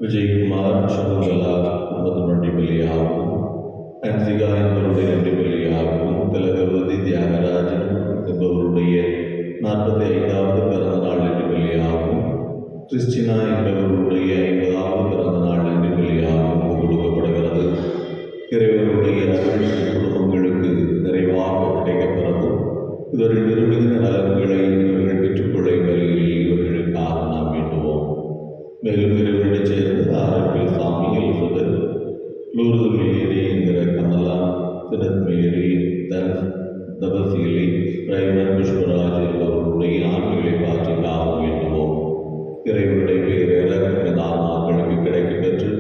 விஜயகுமார் சகுந்தலா முகமது பள்ளியாகவும் அன்சிகா என்பவருடைய 2 பள்ளியாகவும் திலகவதி தியாகராஜன் என்பவருடைய 45வது பிறந்த நாள் என்று பள்ளியாகவும் கிறிஸ்டினா என்பவருடைய 50வது பிறந்த நாள் என்று பள்ளியாகவும் கொடுக்கப்படுகிறது. இறைவனுடைய அருள் குடும்பங்களுக்கு நிறைவாக கிடைக்கப்பெறவும் இவர்கள் விரும்புகிற நலன்களை இவர்கள் பெற்றுக்கொள்ள வழியில் இவர்களுக்காக நாம் வேண்டுவோம். மேலும் இவர்களை சேர்ந்து ஆரோக்கிய சாமி எலிசபெத், லூர்து மேரி என்கிற கமலா, சினத் மேரி, தபசீலி, பிரைமர் புஷ்பராஜ் என்பவர்களுடைய ஆண்களை பாற்றிக்காக வேண்டுவோம். இறைவனுடைய பேரிறக்கம் ஆன்மாக்களுக்கு கிடைக்கப் பெற்று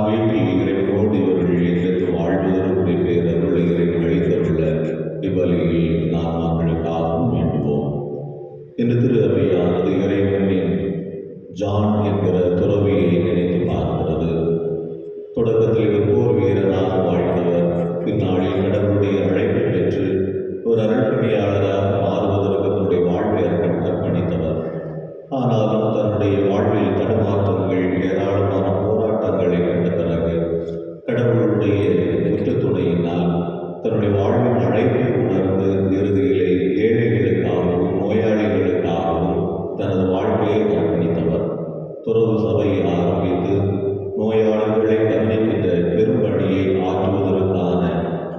வீட்டில் இறைவனோடு இவர்கள் எங்களுக்கு வாழ்வதற்குரிய பேரருளை இறைவன் அளித்தருள்ள இவ்வழியில் ஆன்மாக்களுக்காகவும் வேண்டுவோம். இந்த திரு அவையானது இறைவனின் ஜான் என்கிற துறவியை நினைத்து பார்க்கிறது. தொடக்கத்தில் இவர் போர் வீரனாக வாழ்ந்தவர். பின்னாளில் கடவுளுடைய அழைப்பை பெற்று ஒரு அருள்பணியாளராக மாறுவதற்கு தன்னுடைய வாழ்வை அர்ப்பணித்தவர். ஆனாலும் தன்னுடைய வாழ்வில் தடுமாற்றங்கள், ஏராளமான போராட்டங்களை கண்ட பிறகு கடவுளுடைய குற்றத்துணையினால் தன்னுடைய வாழ்வின் அழைப்பை உணர்ந்து இறுதியிலே ஏழைகளுக்காகவும் நோயாளிகளுக்காகவும் தனது வாழ்க்கையை அர்ப்பணித்தவர். துறவு சபையை ஆரம்பித்து நோயாளர்களை கவனிக்கின்ற பெரும்பணியை ஆற்றுவதற்கான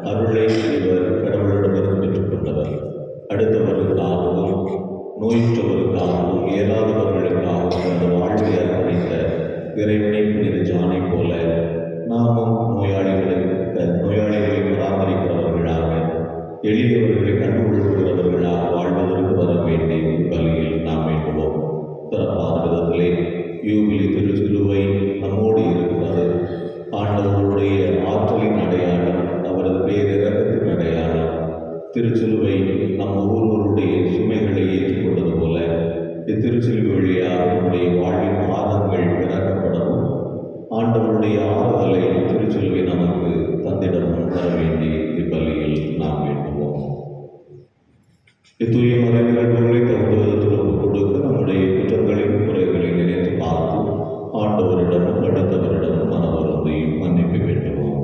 அருளை இவர் கடவுளிடமிருந்து பெற்றுக்கொண்டவர். அடுத்தவர்களுக்காகவும் நோயுற்றவருக்காகவும் இயலாதவர்களுக்காகவும் தனது வாழ்வை அர்ப்பணித்த இறைவனை புனித ஜானை போல நாமும் நோயாளிகளை பராமரிக்கிறவர்களாக, எளியவர்களை கண்டுகொள்கிறவர்களாக வாழ்வதற்கு வர வேண்டிய வழியில் நாம் வேண்டுவோம். சிறப்பான விதத்திலே யூபிலி திருச்சிலுவை நம்மோடு இருக்கிறது. ஆண்டவருடைய ஆற்றலின் அடையாளம், அவரது பேரிறக்கத்தின் அடையாளம். திருச்சிலுவை நம் ஒவ்வொருவருடைய சுமைகளை ஏற்றுக்கொண்டது போல இத்திருச்சிலுவை வழியாக நம்முடைய வாழ்வின் ஆதங்கள் இறக்கப்படவும் ஆண்டவருடைய ஆறுதலை திருச்சிலுவை நமக்கு தந்திடவும் தர வேண்டி இப்பள்ளியில் நாம் வேண்டுவோம். இத்தூய மறை நிகழ்வுகளை தகுந்த விதத்தில் ஒப்புக் கொடுக்க நம்முடைய குற்றங்களின் குறைகளை நினைத்து பார்த்து ஆண்டவரிடமும் அடுத்தவரிடமும் மனவருந்தை மன்னிப்பு வேண்டுவோம்.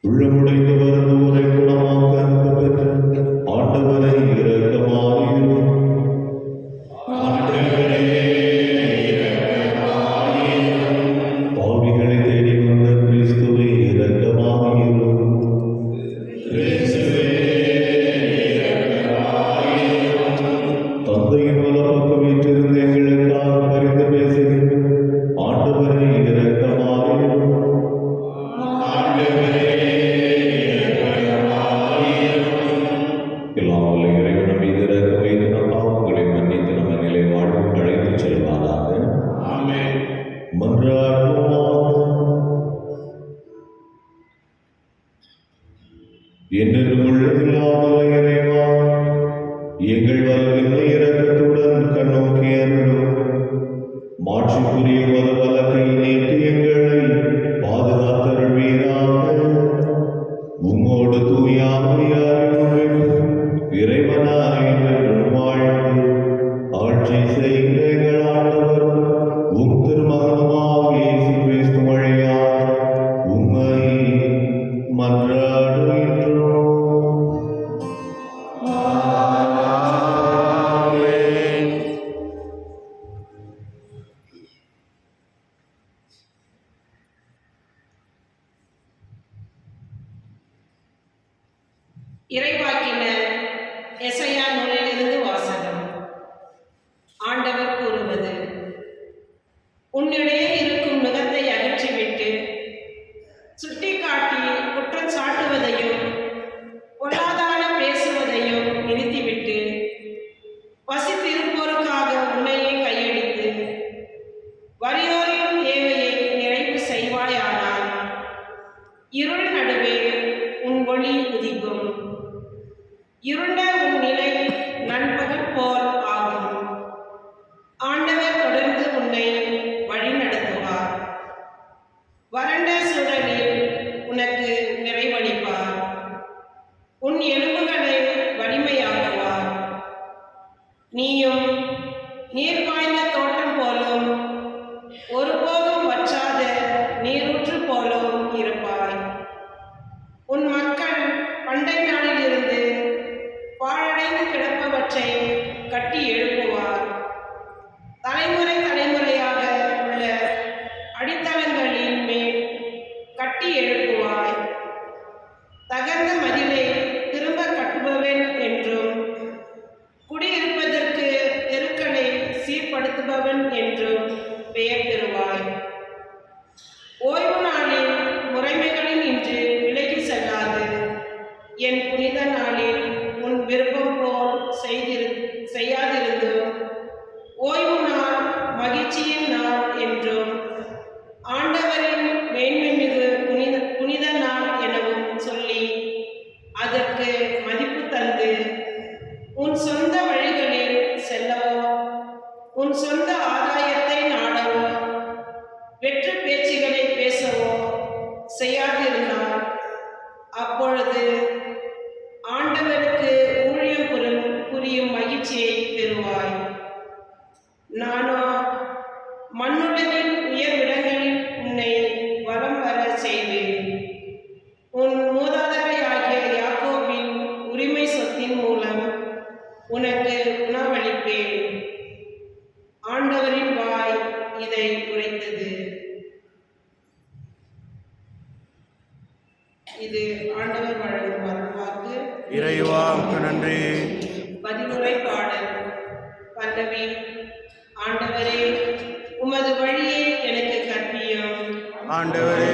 உள்ளமுடைந்து வருவோரை குணமாக்க அன்பு பெற்ற ஆண்டவரை இரக்கமாயிரும். பாவிகளை தேடி வந்த கிறிஸ்துவை இரக்கமாயிரும். தந்தையின் வலப்பக்கம் வீற்றிருந்து எங்களுக்காக பரிந்து பேசுகின்ற ஆண்டவரை இரக்கமாயிரும். எல்லாம் இறைவன் மீது இறக்க வைத்து நம் பாவங்களை மன்னித்து நம்ம நிலை வாழ்வுக்கு அழைத்து செல்வாராக. மன்றாடுவோமாக. என்றென்றும் உள்ளதில்லாமல் இறைவா, எங்கள் வாழ்வின் இரக்கத்துடன் கண்ணோக்கி அருளும். மாட்சிக்குரிய மது வழக்கை நீட்டி எங்களை பாதுகாத்தருள்வீராக. உம்மோடு தூயாமையாரும் இறைவனாய் என்றும் வாழ்ந்து ஆட்சி செய்கிற எங்கள் ஆண்டவரும் உம் திருமகனுமாக இயேசு கிறிஸ்து வழியாக உம்மை மன்றாடுகின்றோம். இறைவாக்கினர் எசையா நூலிலிருந்து வாசகம். ஆண்டவர் கூறுவது: உன்னிடையே இருக்கும் நுகத்தை அகற்றிவிட்டு சுட்டிக்காட்டி குற்றம் சாட்டுவதையும் இருண்ட உன் நிலை நண்பகல் போல் ஆகும். ஆண்டவர் தொடர்ந்து உன்னை வழிநடத்துவார். வறண்ட சூழலில் உனக்கு நிறைவளிப்பார். உன் எலும்புகளை வலிமையாக்குவார். நீயும் நீர் பாய்ந்த தோட்டம் போலும் ஒருபோதும் வற்றாத நீரூற்று போலும் இருப்பாய். உன் மக்கள் பண்டை நாளிலிருந்து பாழடைந்து கிடப்பவற்றை கட்டி எழுப்புவார். தலைமுறை தலைமுறையாக உள்ள அடித்தளங்களின் மேல் கட்டி எழுப்புவாய். தகர்ந்த மதிலை திரும்ப கட்டுபவன் என்றும் குடியிருப்பதற்கு தெருக்களை சீர்படுத்துபவன் என்றும் பெயர் பெறுவாய். ஓய்வு நாளில் முறைமைகளில் இன்று விலகி செல்லாது என் புனித நாளில் உன் விருப்பம் போல் செய்யாதிருந்தும் ஓய்வு நாள் மகிழ்ச்சியின் நாள் என்றும் ஆண்டவரின் மேன்மைமிகு புனித நாள் எனவும் சொல்லி அதற்கு மதிப்பு தந்து உன் சொந்த வழிகளில் செல்லவோ உன் சொந்த ஆதாயத்தை நாடவோ வெற்று பேச்சுகளை பேசவோ செய்யாதிருந்தால் அப்பொழுது ஆண்டவருக்கு ஊழியம் புரியும் மகிழ்ச்சியை பெறுவாய். நானோ மண்ணுலகின் உயர்விடங்களில் உன்னை வலம் வர செய்வேன். உன் மூதாதையராகிய யாக்கோபின் உரிமை சொத்தின் மூலம் உனக்கு உணவளிப்பேன். ஆண்டவரின் வாய் இதை உரைத்தது. இது ஆண்டவர் வழங்கும் அருள்வாக்கு. இறைவாக்கு நன்றி. பதிலுரை பாடல். பல்லவி. ஆண்டவரே உமது வழியை எனக்கு கற்பியும். ஆண்டவரே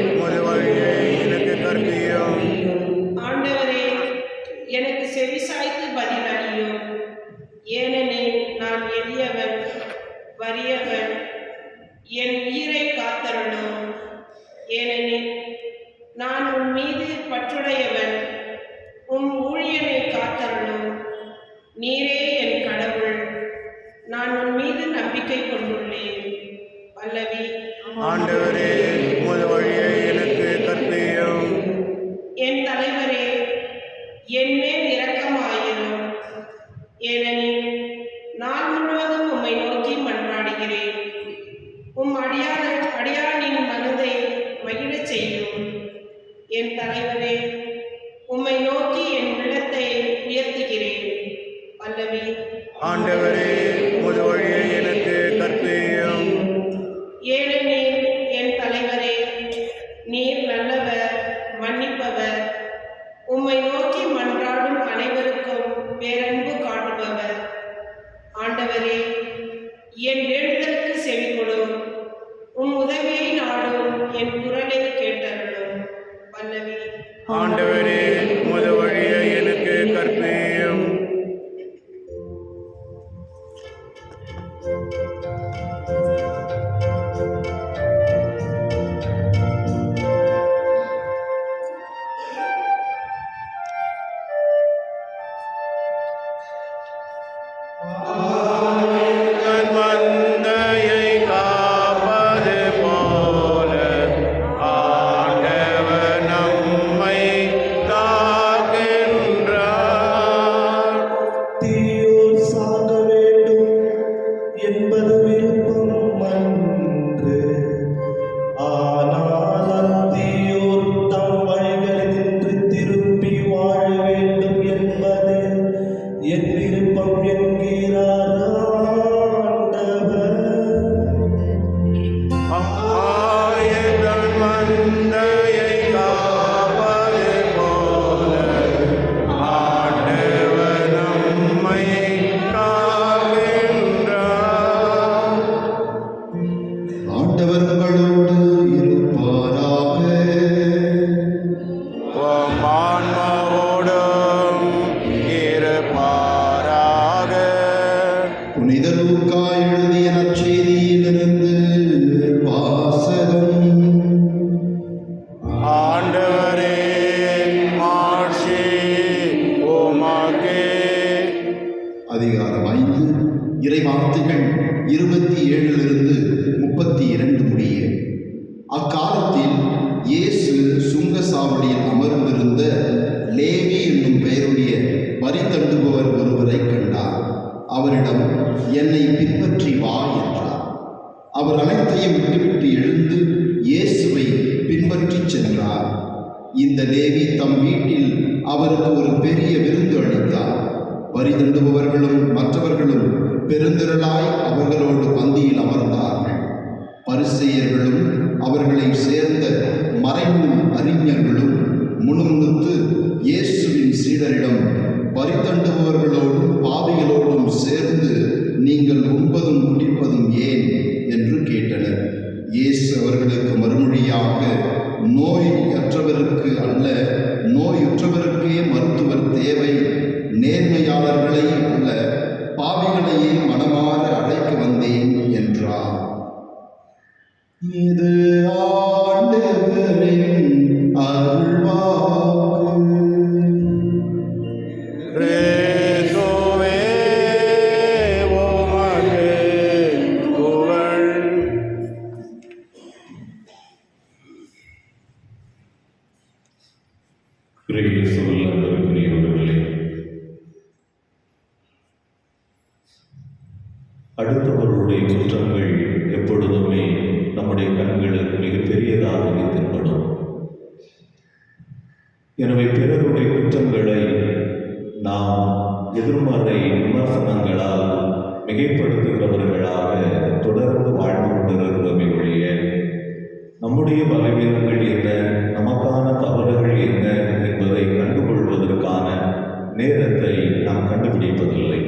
உமது வழியை எனக்கு கற்பியும். ஆண்டவரே எனக்கு செவிசாய்த்து பதில் அளியும். ஏனெனில் நான் எளியவன் வறியவன். என் உயிரை காத்தருளும். ஏனெனில் நான் உன் மீது பற்றுடையவன். உன் ஊழியனை காத்தருளும். நீரே என் கடவுள். நான் உன் மீது நம்பிக்கை கொண்டுள்ளேன். பல்லவி. ஆண்டவரே உமது வழியை எனக்கு கற்பியும். என் தலைவரே என் மேல் இரக்கமாயிரும். ஏனெனில் நாள் முழுவதும் உம்மை நோக்கி மன்றாடுகிறேன். உம் அடியானின் மனதை மகிழச் செய்யும். என் தலைவரே உம்மை நோக்கி என் உள்ளத்தை உயர்த்துகிறேன். பல்லவி. ஆண்டவரே உமது வழியை எனக்கு கற்பியும். ஏனெனில் என் தலைவரே நீர் நல்லவர் மன்னிப்பவர். உம்மை நோக்கி மன்றாடும் அனைவருக்கும் பேரன்பு காட்டுபவர். ஆண்டவரே என் வேண்டுதலுக்கு செவி கொடும். உம் உதவியை நாடும் என் குரலை கேட்டருளும். பல்லவி. ஆண்டவரே உமது வழியை எனக்கு கற்பியும். Amen. இறைவார்த்தைகள் 27-32 முடிய. அக்காலத்தில் இயேசு சுங்கசாவடியில் அமர்ந்திருந்த லேவி என்னும் பெயருடைய வரி தண்டுபவர் ஒருவரை கண்டார். அவரிடம், என்னை பின்பற்றி வா என்றார். அவர் அனைத்தையும் விட்டுவிட்டு எழுந்து இயேசுவை பின்பற்றி சென்றார். இந்த லேவி தம் வீட்டில் அவருக்கு ஒரு பெரிய விருந்து அளித்தார். வரி தண்டுபவர்களும் மற்றவர்களும் பெருந்திரளாய் அவர்களோடு பந்தியில் அமர்ந்தார்கள். பரிசேயர்களும் அவர்களை சேர்ந்த மறைநூல் அறிஞர்களும் முணுமுணுத்து இயேசுவின் சீடரிடம், வரி தண்டுபவர்களோடும் பாவிகளோடும் சேர்ந்து நீங்கள் உண்பதும் குடிப்பதும் ஏன் என்று கேட்டனர். இயேசு அவர்களுக்கு மறுமொழியாக, நோயற்றவருக்கு அல்ல, நோயுற்றவருக்கே மருத்துவர் தேவை. நேர்மையாளர்களை அல்ல, பாவிகளையே மனமாற அழைக்க வந்தேன் என்றார். இது ஆண்டவரின் அருள்வாக்கு. கிறிஸ்துவே உமக்கு புகழ். இயேசுவில் அன்பிற்குரியவர்களே, அடுத்தவர்களுடைய குற்றங்கள் எப்பொழுதுமே நம்முடைய கண்களுக்கு மிகப்பெரியதாகவே தென்படும். எனவே பிறருடைய குற்றங்களை நாம் எதிர்மறை விமர்சனங்களால் மிகைப்படுத்துகிறவர்களாக தொடர்ந்து வாழ்ந்து கொண்டிருக்கிறோமே ஒழிய, நம்முடைய பலவீனங்கள் என்ன, நமக்கான தவறுகள் என்ன என்பதை கண்டுகொள்வதற்கான நேரத்தை நாம் கண்டுபிடிப்பதில்லை.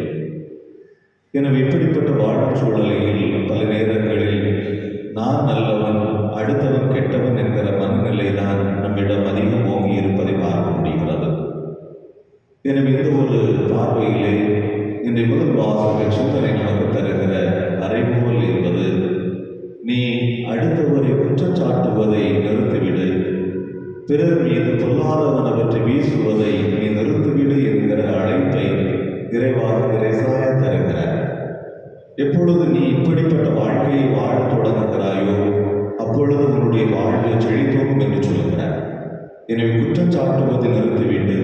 எனவே இப்படிப்பட்ட வாழ்வு சூழலில் பல நேரங்களில் நான் நல்லவன், அடுத்தவன் கெட்டவன் என்கிற மனநிலை தான் நம்மிடம் அதிகம் ஓங்கி இருப்பதை பார்க்க முடிகிறது. எனவே இந்த ஒரு பார்வையிலே இன்றைய முதல் வாசக சிந்தனை நமக்கு தருகிற அறைகூவல் என்பது, நீ அடுத்தவரை குற்றச்சாட்டுவதை நிறுத்திவிடு, பிறர் மீது பொல்லாதவனவற்றை வீசுவதை நீ நிறுத்திவிடு என்கிற அழைப்பை இறைவாக இறைசாய தருகிறார். எப்பொழுது நீ இப்படிப்பட்ட வாழ்க்கையை வாழத் தொடங்குகிறாயோ அப்பொழுது உன்னுடைய வாழ்வு செழித்தோம் என்று சொல்லுகிறார். எனவே குற்றம் சாட்டுவதை நிறுத்திவிட்டு,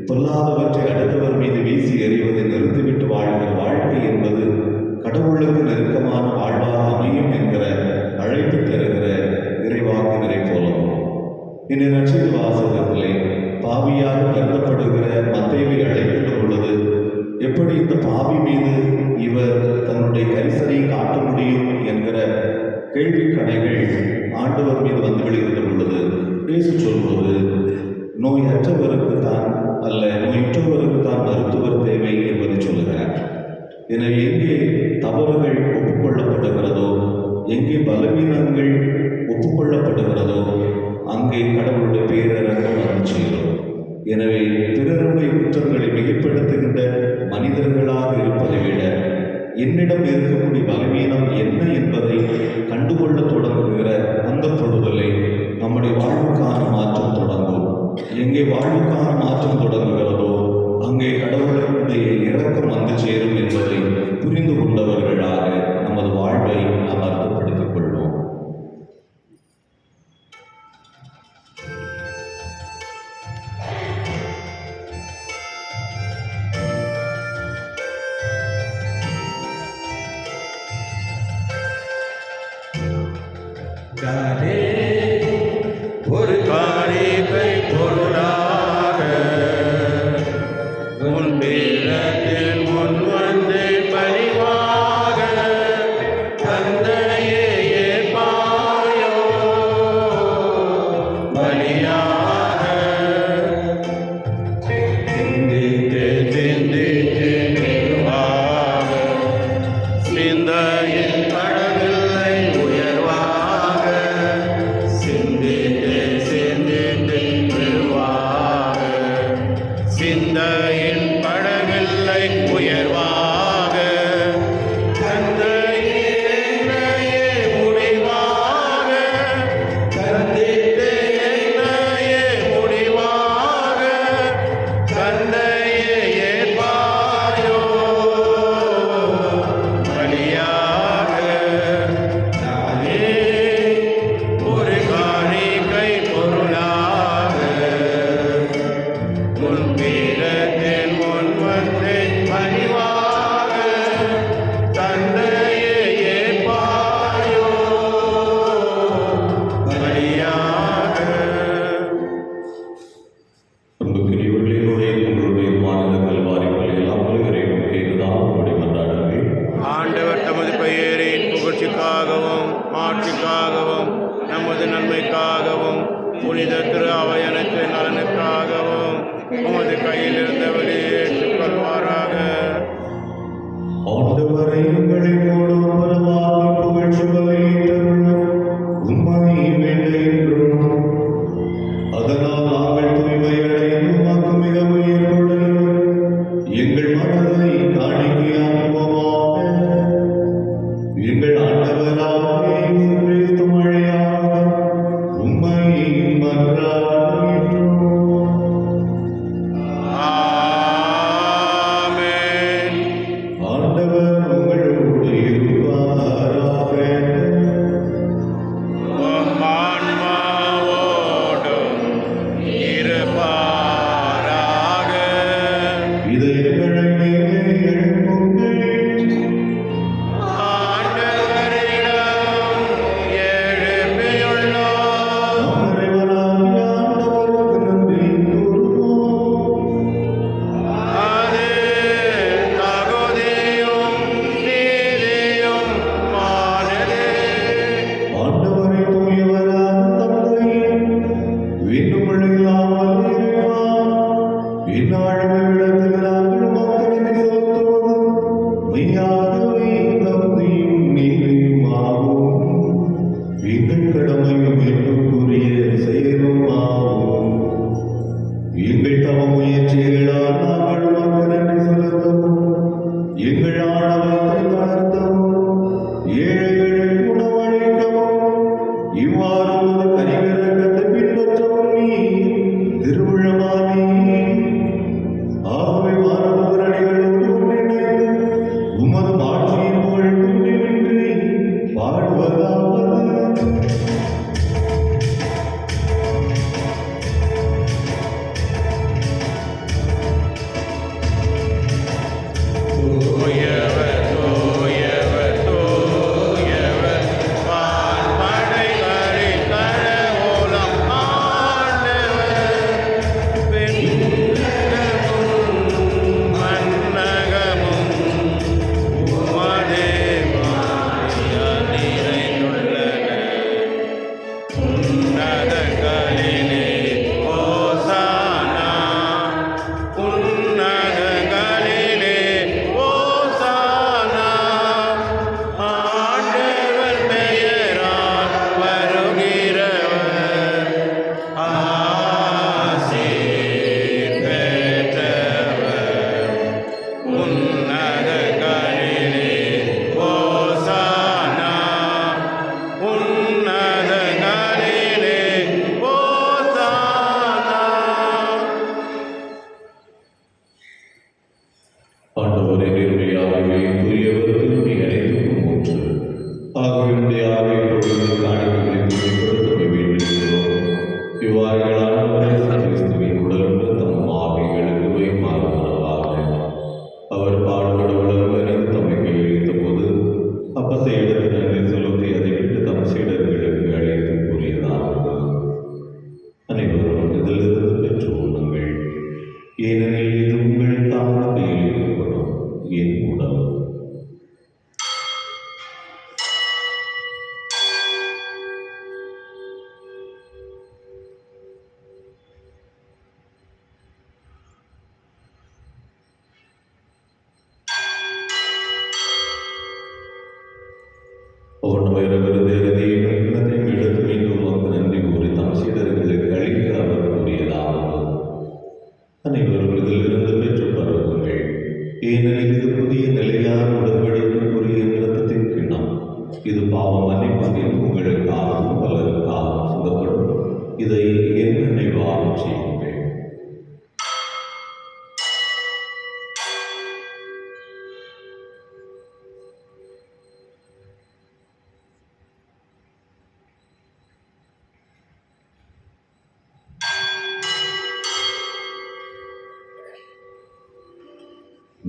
பொல்லாதவற்றை அடுத்தவர் மீது வீசி எறிவதை நிறுத்திவிட்டு வாழ்கிற வாழ்க்கை என்பது கடவுளுக்கு நெருக்கமான வாழ்வாக அமையும் என்கிற அழைப்பு தருகிற இறைவாக்கினரை போலவும். இந்த நற்செய்தி வாசகத்திலே பாவியாக கருதப்படுகிற மத்தேயுவை அழைக்கின்ற பொழுது, எப்படி இந்த பாவி மீது இவர் தன்னுடைய கரிசனை காட்ட முடியும் என்கிற கேள்வி கணைகள் ஆண்டவர் மீது வந்து விழுகின்ற பொழுது இயேசு சொல்வது, நோயற்றவருக்கு தான் அல்ல, நோயுற்றவருக்கு தான் மருத்துவர் தேவை என்பதை சொல்லுகிறார். எனவே எங்கே தவறுகள் ஒப்புக்கொள்ளப்படுகிறதோ, எங்கே பலவீனங்கள் ஒப்புக்கொள்ளப்படுகிறதோ, அங்கே கடவுளுடைய பேரரங்கம் வந்து சேரும். எனவே பிறருடைய குற்றங்களை மிகைப்படுத்துகின்ற மனிதர்களாக இருப்பதை விட, என்னிடம் இருக்கக்கூடிய பலவீனம் என்ன என்பதை கண்டுகொள்ள தொடங்குகிற அந்த பொழுதிலே நம்முடைய வாழ்வுக்கான மாற்றம் தொடங்கும். எங்கே வாழ்வுக்கான மாற்றம் தொடங்குகிறதோ அங்கே கடவுளுடைய இரக்கம் வந்து சேரும் என்பதை புரிந்து கொண்டவர்களாக நமது வாழ்வை நாம் அர்த்தப்படுத்திக் கொள்வோம். ஒரு காணிக்கை பொருளாக உன் பீடத்தில் முன் வந்து பணிவாக தந்தையே ஏற்பாயோ பலியாக. சிந்தித்து சிந்தித்து நிர்வாக சிந்தையில் கடவில்லை உயர்வாக. சிந்தித்து சிந்தித்து நிர்வாக சிந்தையில் படவில்லை உயர்வாக. தந்தையே என்னையே முடிவாக, தந்தித்து என்னையே முடிவாக. தந்தையே ஏற்பாயோ பீடத்தின் முன் வந்து பணிவாக தந்தையை ஏற்பாயோ பலியாக. அன்புக்குரியவர்களே, உங்களுடைய மாநில கல்வாரிகள் எல்லாம் இறைவன் கேட்குதான் உங்களுடைய மன்றாடுங்கள். ஆண்டவர் தமது பெயரின் புகழ்ச்சிக்காகவும் ஆட்சிக்காகவும் நமது நன்மைக்காகவும் புனித திரு அவையனத்து நலனுக்காகவும் உமது கையில் இருந்தவரை ஏற்றுக்கொள்வாராக. ஆண்டவரை எங்களை மூடும் பரவாகி புகழ்ச்சி பலியிட்டருளும் உம்மை வேண்டுகின்றோம். அதனால் நாங்கள் தூய்மையடைந்து உமக்கு மிக உயிர்ப்புடன் எங்கள் மனதை காணிக்கையாக்குவோமாக. எங்கள் ஆண்டவராகிய இயேசு கிறிஸ்து வழியாக உம்மை மன்றாடுகின்றோம். ஆமென். ஆண்டவர் உங்களோடு இருப்பாராக. உம் ஆன்மாவோடும் இருப்பாராக. இதயங்களை மேலே எழுப்புங்கள். ஆண்டவரிடம் எழுப்பியுள்ளோம். நம் இறைவனாகிய ஆண்டவருக்கு நன்றி கூறுவோம். அது தகுதியும் நீதியும் ஆனதே. ஆண்டவரே, தூயவரான தந்தையே, விண்ணுமிழ்களாமல் இறைவா, இந்நாளும் இவ்விடத்தில் நாங்கள் உமக்கு நன்றி செலுத்துவது மெய்யாகவே தகுதியும் நீதியுமாகும். எங்கள் கடமையும் எங்களுக்குரிய செயலுமாகும். எங்கள் தவ முயற்சிகளால் நாங்கள் உமக்கு நன்றி செலுத்தவும், எங்கள் ஆணவத்தை தளர்த்தவும், ஏழைகளை உணவளிக்கவும், இவ்வாறு உமது கனிவிரக்கத்தை பின்பற்றவும் நீர் திருவுள்ளமானீர். ஆகவே வானவரடிகளோடு ஒன்றிணைந்து உமது மாட்சியின் புகழ் துணிவின்றி பாடுவதாவது. தூயவர், தூயவர், தூயவர், வான்படைகளின் கடவுளம் ஆண்டவர். விண்ணகமும் மண்ணகமும் உமதே மாட்சியால் நிறைந்துள்ளன. உன்னதங்களிலே ஓசானா, உன்னதங்களிலே ஓசானா. ஆண்டவர் பெயரால் வருகிறவர் ஆசீர் பெற்றவர். உன்னதங்களிலே ஓசானா, உன்னதங்களிலே ஓசானா. ஆண்டவரே, என்னுடைய ஆவியை தூயவர் திரும்பி அனைத்துக்கும் ஒன்று. ஆகவே என்னுடைய ஆவியை பொழுது காணிக்கைகளை தூய்மைப்படுத்த வேண்டுகிறோம். இவ்வாறு ஆண்டவரே கிறிஸ்துவின் உடலுண்டு தம் ஆவிகளுக்கு வைமாறுவதாக. அவர் பாடுபட வளர்ந்து அறிந்து தம்மை கையளித்த போது அப்பத்தை எடுத்து நன்றி செலுத்தி அதை விட்டு தம் சீடர்களுக்கு அழைத்து கூறியதாவது: அனைவரும் இதிலிருந்து பெற்று உண்ணுங்கள், ஏனெனில் இது உங்களுக்காக கையளிக்கப்படும் என் உடல். அவனவரவரது இறுதியில் இன்னத்தையும் எடுத்து மீண்டும் உமக்கு நன்றி கூறி தம் சீடர்களுக்கு அளிக்க அவர் கூறியதாவது: அனைவரும் இதிலிருந்து பெற்று பருகுங்கள், ஏனெனில் இது புதிய நிலையான உடன்படிக்கைக்குரிய இரத்தத்தின் கிண்ணம். இது பாவ மன்னிப்புக்கு உங்களுக்காகவும் பலருக்காகவும் சிந்தப்படும். இதை என் நினைவாக செய்யுங்கள்.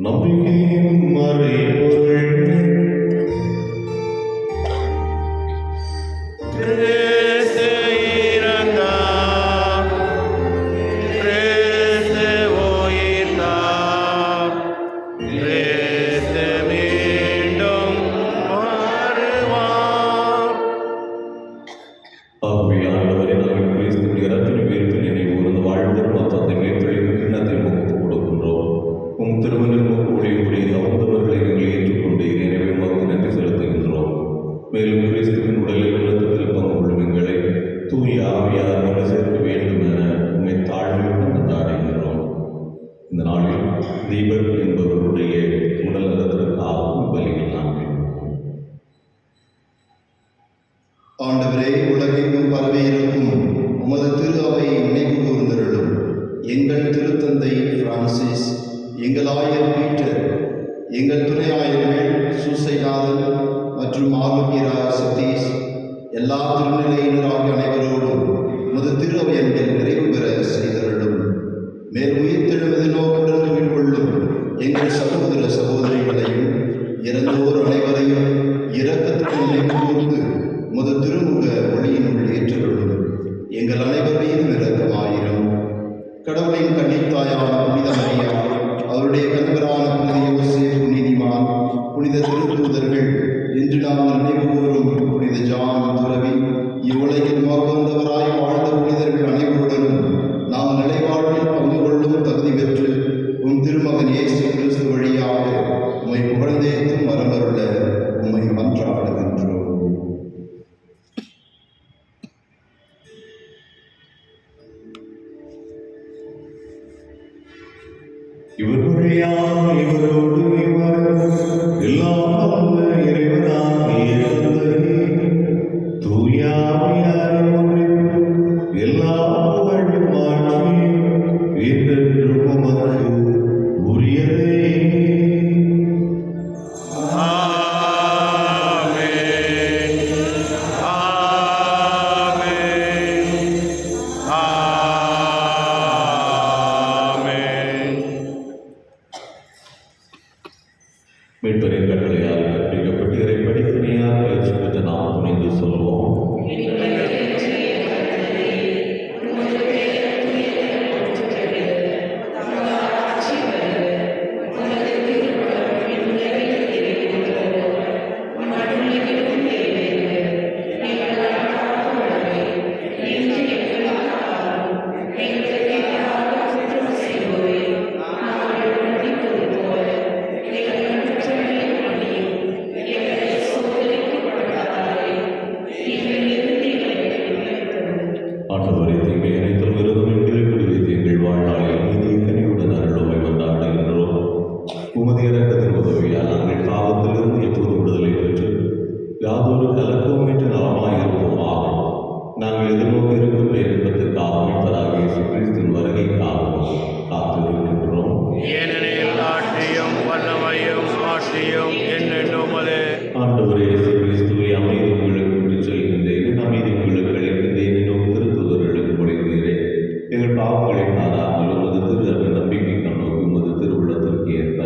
நம்பிக்கையின் மறைபொருள் கிறிஸ்து இறந்தார், கிறிஸ்து உயிர்த்தார், கிறிஸ்து மீண்டும் வருவார். ஆகவே ஆண்டவரை நாங்கள் கிறிஸ்துவின் இரத்தின உயிர்ப்பின் நினைவு கூர்ந்து வாழ்ந்தரும் மொத்தத்தை மேற்கொள்ளும் கிண்ணத்தை முகத்து கொடுக்கின்றோம். உம் திருமணம் கூடிய தகுந்தவர்களை நீங்கள் ஏற்றுக்கொண்டீர். எனவே உமக்கு நன்றி செலுத்துகின்றோம். மேலும் கிறிஸ்துவின் உடலில் உள்ளத்தில் பங்கு கொள்ளும் எங்களை தூய ஆவியார் கொண்டு சேர்க்க வேண்டும் என உண்மை தாழ்மையுடன் கொண்டாடுகின்றோம். இந்த நாளில் தீபக் என்பவருடைய உடல் நலத்திற்காகவும் பலியில் நாங்கள் ஆண்டவரே, உலகெங்கும் பரவியிருக்கும் உமது திரு அவை நினைவு கூர்ந்தருளும். எங்கள் திருத்தந்தை பிரான்சிஸ், எங்கள் ஆயர் பீட்டர், எங்கள் துணை ஆயர்கள் சூசைநாதன் மற்றும் ஆரோக்கியராஜ் சதீஷ், எல்லா திருநிலையினராகிய அனைவரோடும் உமது திரு அவை அன்பில் நிறைவு பெற செய்தருளும். மேல் உயிர்த்தெழுவது நோக்குடன் மேற்கொள்ளும் எங்கள் சகோதர சகோதரிகளையும் இறந்தோர் அனைவரையும் இரக்கத்துடன் நினைவு கூர்ந்து உமது திருமுக ஒளியினுள் ஏற்றருளும். எங்கள் அனைவரையும் இரக்கமாயிரும். கடவுளின் கன்னித்தாயான புனித மரியா, அவருடைய கணவரான புனித யோசேப்பு நீதிமான், புனித திருத்தூதர்கள், இன்று நாங்கள் நினைவு கூறும் புனித ஜான் துறவி, இவ்வுலகில் வந்தவராய் வாழ்ந்த புனிதர்கள் அனைவருடனும் நாம் நிலைவாழ்வில் பங்கு கொள்ளும் தகுதி பெற்று உம் திருமகன் இயேசு கிறிஸ்து வழியாக உம்மை புகழ்ந்தேத்தும் வரமருள உம்மை மன்றாடுகின்றோம். இவர் வழியாக இவரோடு இவர் எல்லாம் வல்ல இறைவனாகிய தந்தை, தூய ஆவியாரின் ஒன்றிப்பு எல்லா புகழும் ஆட்சியும் என்றென்றும் உமக்கு உரியதே. மீட்பரின் கட்டளையால் கற்பிக்கப்பட்டு இறைப்படிப்பணியால் பயிற்சி பெற்ற நாம் துணிந்து சொல்வோம். ஆண்டவரை தீமை அனைத்தும் விரதம் என்று விடுவித்து எங்கள் வாழ்நாளில் நீதி கனிவுடன் அருளுமை கொண்டாடுகின்றோம். உமது இரக்கத்தின் உதவியால் நாங்கள் பாவத்திலிருந்து எப்போது விடுதலை பெற்று யாதொரு கலக்கமும் என்று நலமாயிருப்போமாக. நாங்கள் எதிர்நோக்கி இருக்கும் பேரின்பத்திற்காக மீட்பராகிய இயேசு கிறிஸ்துவின் வருகைக்காகவும் காத்திருக்கின்றோம். ஏனெனில் ஆட்சியும் வல்லமையும் ஆட்சியும் என்னென்னும் அது. ஆண்டவரே இயேசு கிறிஸ்துவை அமைதி உங்களுக்கு விட்டுச் செல்கின்றேன், அமைதி உங்களுக்கு அளிக்கின்றேன் என்னும் திருத்தூதர்களுக்கு மொழிகிறேன். எங்கள் பாவங்களை காணாமல் உமது திரு அவை நம்பிக்கை கண்ணோக்கி உமது திருவுள்ளத்திற்கு ஏற்ப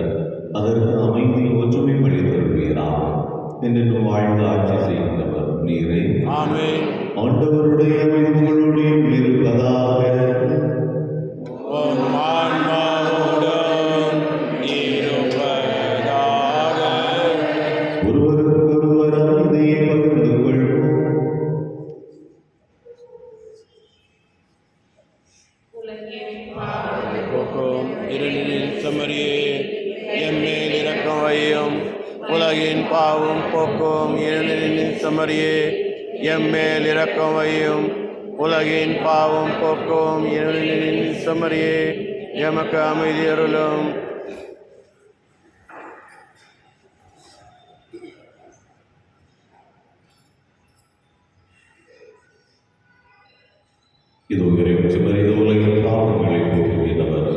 அதற்கு அமைதி ஒற்றுமை அளித்தருள்வீராகும். என்றென்றும் வாழ்ந்து ஆட்சி செய்கின்றவர் நீரே. ஆமென். ஆண்டவருடைய அமைதி உங்களுடைய இருப்பதாக. உம் ஆன்மாவோடும் இருப்பதாக. ஒருவருக்கொருவர் அமைதியை பகிர்ந்து கொள்வோம். போக்கும் இருளின் செம்மறியே, எம்மேல் இரக்கம் வையும். உலகின் பாவம் போக்கும் இருளின் செம்மறியே, எம்மேல் இரக்கம் வையும். உலகின் பாவம் போக்கும் இருளின் செம்மறியே, எமக்கு அமைதி அருளும். இதோ இறைவன் மனித உலகின் பாவங்களை போக்குகிறவர்.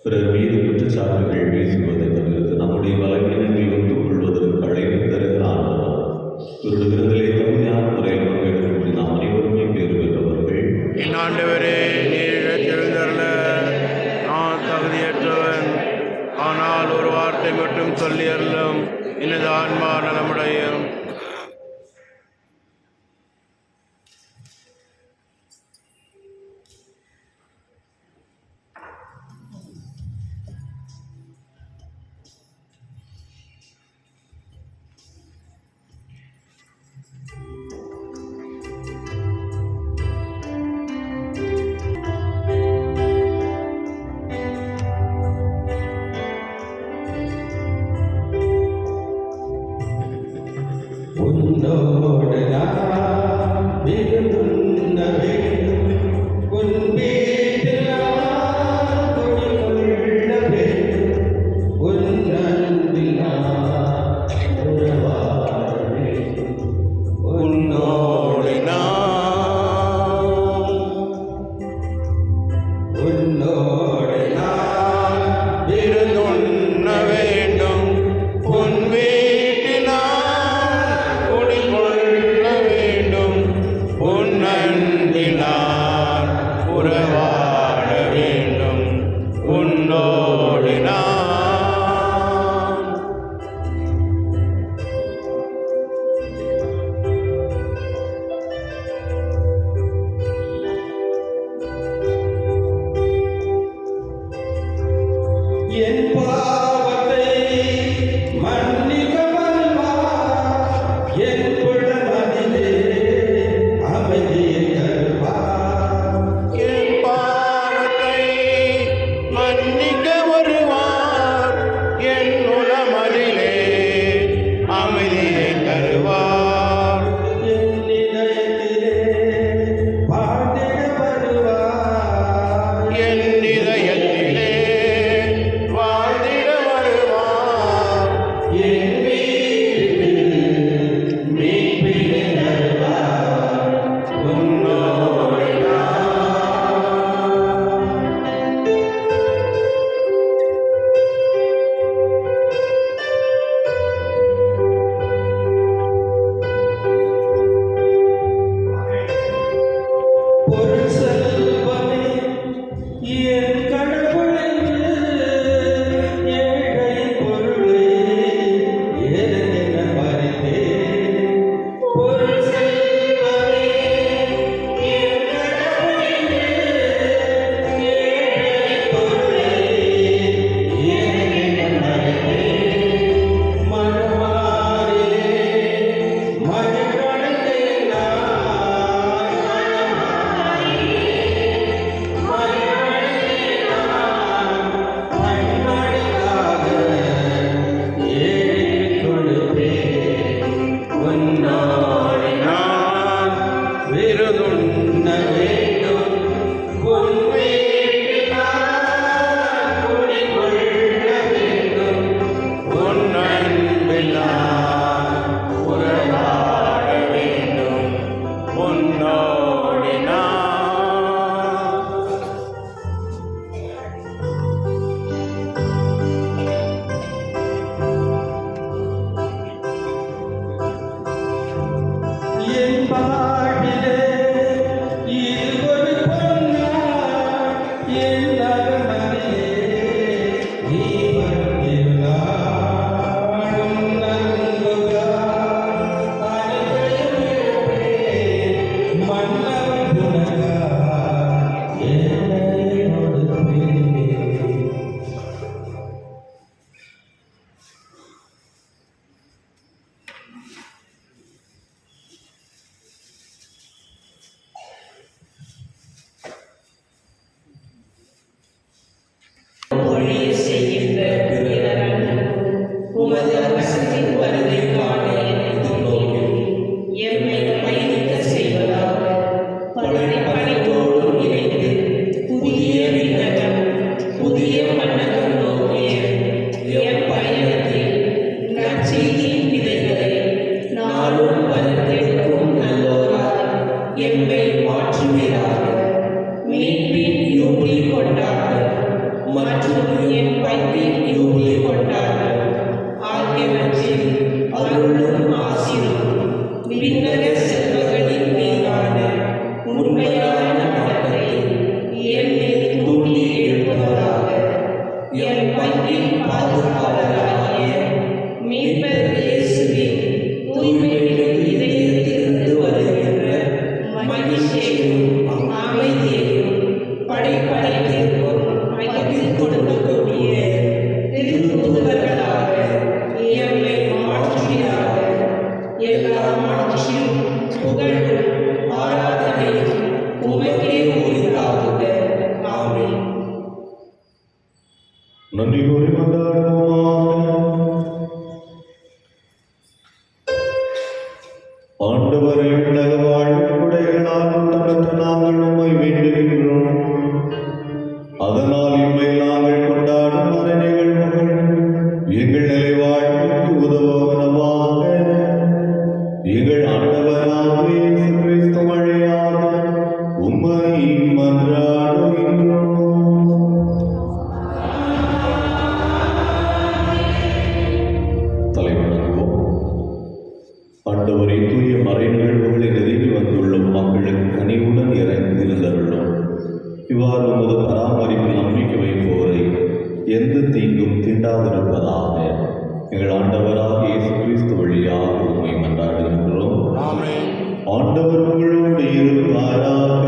பிறர் மீது குற்றச்சாட்டுகள் வீசுவதை தவிர்த்து நம்முடைய பலவீனங்களை ஒத்துக் கொள்வதற்கு அழைப்பு தருகிறார். இவருடைய விருந்திலே தகுதியான முறையில் பங்கெடுத்து நாம் அனைவருமே பேறு பெற்றவர்கள். என் ஆண்டவரே, நீர் எழுந்தருள நான் தகுதியற்றவன். ஆனால் ஒரு வார்த்தை மட்டும் சொல்லி அருளும், எனது ஆன்மா நலமுடையும். உன்னோடு நான் விரும்புന്ന வேண்டும், உன் வீட்டில் நான் குடிகொள்ள வேண்டும், உன் அன்பில் நான் உறவாட வேண்டும். உன்னோடு நான் உன்னோடு நான் விருந்துண்ண வேண்டும், உன் வீட்டில் நான் குடிகொள்ள வேண்டும், உன் அன்பில் நான் உறவாட வேண்டும். உன்னோடு நான் என் பாவத்தை மன்னிக்க வல்லார், என் குளமதிலே அமைதியை தருவார். என் பாவத்தை மன்னிக்க வருவார், என் உளமதிலே அமைதியை தருவார். என் இதயத்திலே பாடிட வருவார். என் இதயத்திலே வாழ்ந்திட வருவார். என் வீட்டில் மீட்பினை தருவார். உன்னோடு நான் பொருள் செல்வமே என் கடவுளென்று ஏழை பொருளை எனக்கென பறித்தேன். பொருள் செல்வமே என் கடவுளென்று ஏழை பொருளை எனக்கென பறித்தேன். மனமாரிலே மகிழ்வடைந்தேன் நான். மகிழ்வடைந்தேன் நான். பண்படியாக ஏழைக்கு கொடுப்பேன். உன்னோடு நான் விருதுண்ண வேண்டும், உன் வீட்டில் நான் குடிகொள்ள வேண்டும். உன் அன்பில் நான் உறவாட வேண்டும். உன்னோடு நான் என் வாழ்விலே இது ஒரு பொன்னாள், என் நகமதிலே நீ வந்திருந்தாலும் நல்குகார். அனைத்தையும் இழப்பேன், மன்னவன் உனக்காய் என்னை கொடுப்பேன். மொழியை செய்கின்ற பிறரன் உமது அரசின் வருகை காண எதிர்நோக்கும் எம்மை பயணிக்க செய்வதாக படைப்போடும் இணைந்து புதிய விண்ணகம் புதிய மன்னகம் நோக்கிய எம் பயணத்தில் நற்செய்தியின் விதைகளை நாளும் வளர்த்தெடுக்கும் நல்லோரால் எம்மை மாற்றுவீராக. மீட்பின் யூபிலி கொண்டாட்டம் மற்றும் என் பங்கின் யூபிலி கொண்டாட்டம் ஆகியவற்றில் அருளும் ஆசிரும் விண்ணக செல்வங்களின் மீதான உண்மையான நாட்டத்தை என்னில் தூண்டி எழுப்பதாக. என் பங்கின் பாதுகாவலராகிய மீட்பர் இயேசுவின் தூய்மைமிகு இதயத்திலிருந்து வருகின்ற மகிழ்ச்சியையும் அமைதியையும் படைப்படைத்திற்கும் பகிர்ந்து கொடுக்கக்கூடிய திருத்தூதர்களாக எம்மை மாற்றினாக எல்லா மாட்சியும் புகழும் ஆராதனையும் உமக்கே உரித்தாகுக. ஆமென். நன்றி கூறி மன்றாடுவோமாக. ஆண்டவரே, உலக வாழ்வுடையவர்களால் ஊட்டமற்ற நாங்கள் உம்மை வேண்டுகின்றோம். அதனால் இம்மையில் நாங்கள் கொண்டாடும் மத நிகழ்வுகள் எங்கள் நிலை வாழ்வுக்கு உதவுவனவாக. எங்கள் ஆண்டவராகிய இயேசு கிறிஸ்து வழியாக உம்மை மன்றாடுகின்றோம். தலைவணங்குவோம். ஆண்டவரே, தூய மறை நிகழ்வுகளை நெருங்கி வந்துள்ளும் மக்களுக்கு கனிவுடன் இறங்கியிருந்தருளும். இவ்வாறு உமது பராமரிப்பில் நம்பிக்கை வைப்போரை எந்த தீங்கும் தீண்டாதிருப்பதாக எங்கள் ஆண்டவராக இயேசு கிறிஸ்து வழியாக உம்மை மன்றாடுகின்றோம். ஆமென். ஆண்டவர் உங்களோடு இருப்பாராக.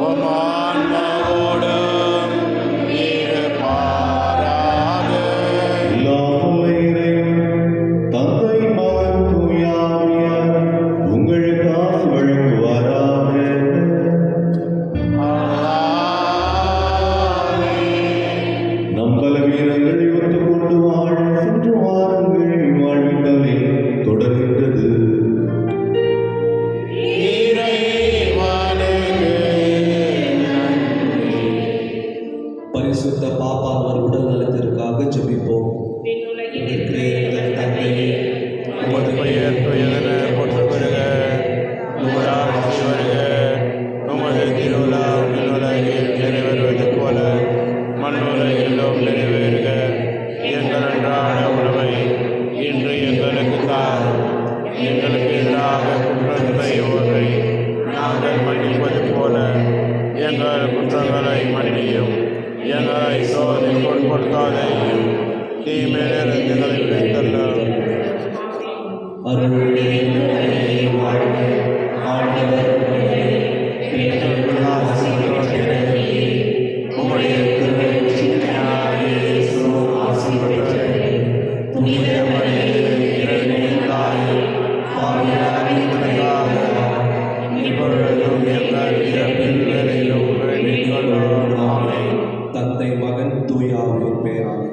உம் ஆன்மாவோடும் இருப்பாராக. எல்லாம் வல்ல இறைவன், தந்தை, மகன், தூய ஆவியார் உங்களுக்கு ஆசி வழங்குவாராக. நம் பலவீனங்களை ஒத்துக்கொண்டு வாழ சென்று வாருங்கள். வாழ்விடமே தொடர்கின்றது. பரிசுத்த பாப்பாவர் உடல் நலத்திற்காக ஜெபிப்போம். விண்ணுலகில் இருக்கிற எங்கள் தந்தையே, உமது பெயர் தூயதென போற்றப் பெறுக. உமது ஆட்சி வருக. உமது திருவுளம் விண்ணுலகில் நிறைவேறுவது போல மண்ணுலகிலும் நிறைவேறுக. எங்கள் அன்றாட உணவை இன்று எங்களுக்கு தாரும். எங்களுக்கு எதிராக குற்றம் செய்வோரை நாங்கள் மன்னிப்பது போல எங்கள் குற்றங்களை மன்னியும். எங்களை சோதனைக்கு உட்படுத்தாதேயும், தீமையிலிருந்து எங்களை விடுவித்தருளும். அருள் நிறைந்த மரியே வாழ்க. ஆண்டவர் உம்முடனே, பெண்களுக்குள் ஆசி பெற்றவரே, உம்முடைய திருவயிற்றினாலே இயேசுவும் ஆசி பெற்றவரே. புனித மரியே, இறைவனின் தாயே, பாவிகளாகிய எங்களுக்காக இப்பொழுதும் எங்கள் இறப்பின் வேளையிலும் வேண்டிக் கொள்ளும். ஆமென். தந்தை, மகன், தூய ஆவியின் பெயராலே.